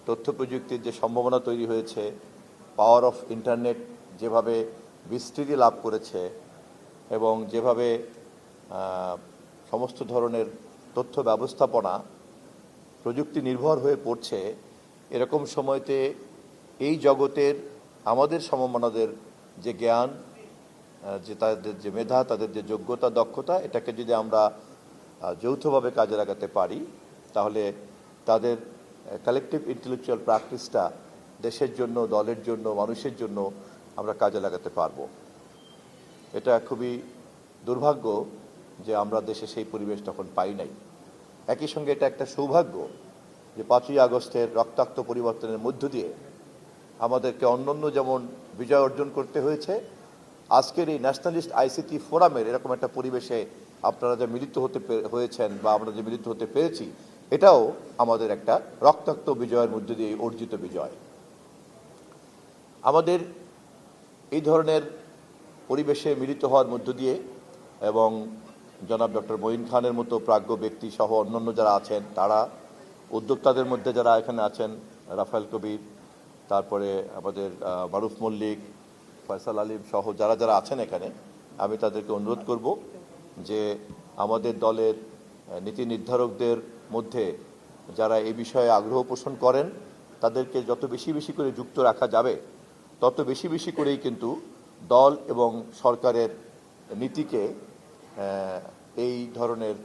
তথ্য প্রযুক্তির যে সম্ভাবনা তৈরি হয়েছে, পাওয়ার অফ ইন্টারনেট যেভাবে বিস্তৃতি লাভ করেছে এবং যেভাবে সমস্ত ধরনের তথ্য ব্যবস্থাপনা প্রযুক্তি নির্ভর হয়ে পড়ছে, এরকম সময়তে এই জগতের আমাদের সমমনাদের যে জ্ঞান, যে তাদের যে মেধা, তাদের যে যোগ্যতা, দক্ষতা, এটাকে যদি আমরা যৌথভাবে কাজে লাগাতে পারি, তাহলে তাদের কালেকটিভ ইন্টেলেকচুয়াল প্র্যাকটিসটা দেশের জন্য, দলের জন্য, মানুষের জন্য আমরা কাজে লাগাতে পারবো। এটা খুবই দুর্ভাগ্য যে আমরা দেশে সেই পরিবেশ তখন পাই নাই। একই সঙ্গে এটা একটা সৌভাগ্য যে 5ই আগস্টের রক্তাক্ত পরিবর্তনের মধ্য দিয়ে আমাদেরকে অন্যান্য যেমন বিজয় অর্জন করতে হয়েছে, আজকের এই ন্যাশনালিস্ট আইসিটি ফোরামের এরকম একটা পরিবেশে আপনারা যে মিলিত হতে হয়েছেন বা আমরা যে মিলিত হতে পেরেছি, এটাও আমাদের একটা রক্তাক্ত বিজয়ের মধ্য দিয়ে অর্জিত বিজয়। আমাদের এই ধরনের পরিবেশে মিলিত হওয়ার মধ্য দিয়ে এবং জনাব ডক্টর মঈন খানের মতো প্রাজ্ঞ ব্যক্তি সহ অন্যান্য যারা আছেন, তারা উদ্যোক্তাদের মধ্যে যারা এখানে আছেন, রাফায়েল কবির, তারপরে আমাদের মারুফ মল্লিক, ফয়সাল আলিম সহ যারা যারা আছেন এখানে, আমি তাদেরকে অনুরোধ করব যে আমাদের দলের নীতি নির্ধারকদের মধ্যে যারা এই বিষয়ে আগ্রহ পোষণ করেন, তাদেরকে যত বেশি বেশি করে যুক্ত রাখা যাবে, তত বেশি বেশি করেই কিন্তু দল এবং সরকারের নীতিকে এই ধরনের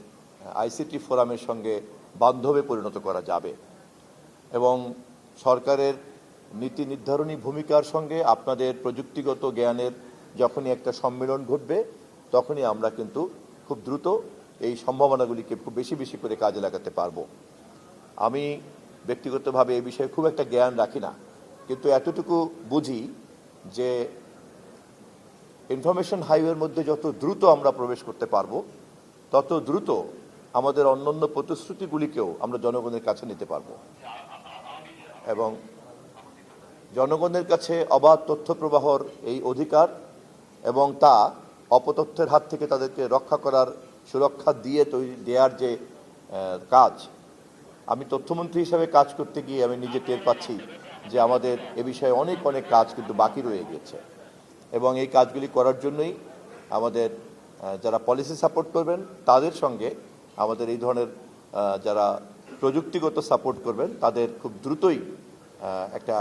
আইসিটি ফোরামের সঙ্গে বান্ধবে পরিণত করা যাবে। এবং সরকারের নীতি নির্ধারণী ভূমিকার সঙ্গে আপনাদের প্রযুক্তিগত জ্ঞানের যখনই একটা সম্মিলন ঘটবে, তখনই আমরা কিন্তু খুব দ্রুত এই সম্ভাবনাগুলিকে খুব বেশি বেশি করে কাজে লাগাতে পারবো। আমি ব্যক্তিগতভাবে এই বিষয়ে খুব একটা জ্ঞান রাখি না, কিন্তু এতটুকু বুঝি যে ইনফরমেশন হাইওয়ের মধ্যে যত দ্রুত আমরা প্রবেশ করতে পারবো, তত দ্রুত আমাদের অন্যান্য প্রতিশ্রুতিগুলিকেও আমরা জনগণের কাছে নিতে পারবো এবং জনগণের কাছে অবাধ তথ্য প্রবাহর এই অধিকার এবং তা অপতথ্যের হাত থেকে তাদেরকে রক্ষা করার সুরক্ষা দিয়ে দেওয়ার যে কাজ, আমি তথ্যমন্ত্রী হিসাবে কাজ করতে গিয়ে আমি নিজে টের পাচ্ছি যে আমাদের এ বিষয়ে অনেক অনেক কাজ কিন্তু বাকি রয়ে গেছে। এবং এই কাজগুলি করার জন্যই আমাদের যারা পলিসি সাপোর্ট করবেন, তাদের সঙ্গে আমাদের এই ধরনের যারা প্রযুক্তিগত সাপোর্ট করবেন, তাদের খুব দ্রুতই একটা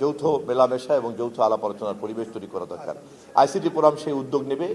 যৌথ মেলামেশা এবং যৌথ আলাপ আলোচনার পরিবেশ তৈরি করা দরকার। আইসিটি ফোরাম সেই উদ্যোগ নেবে।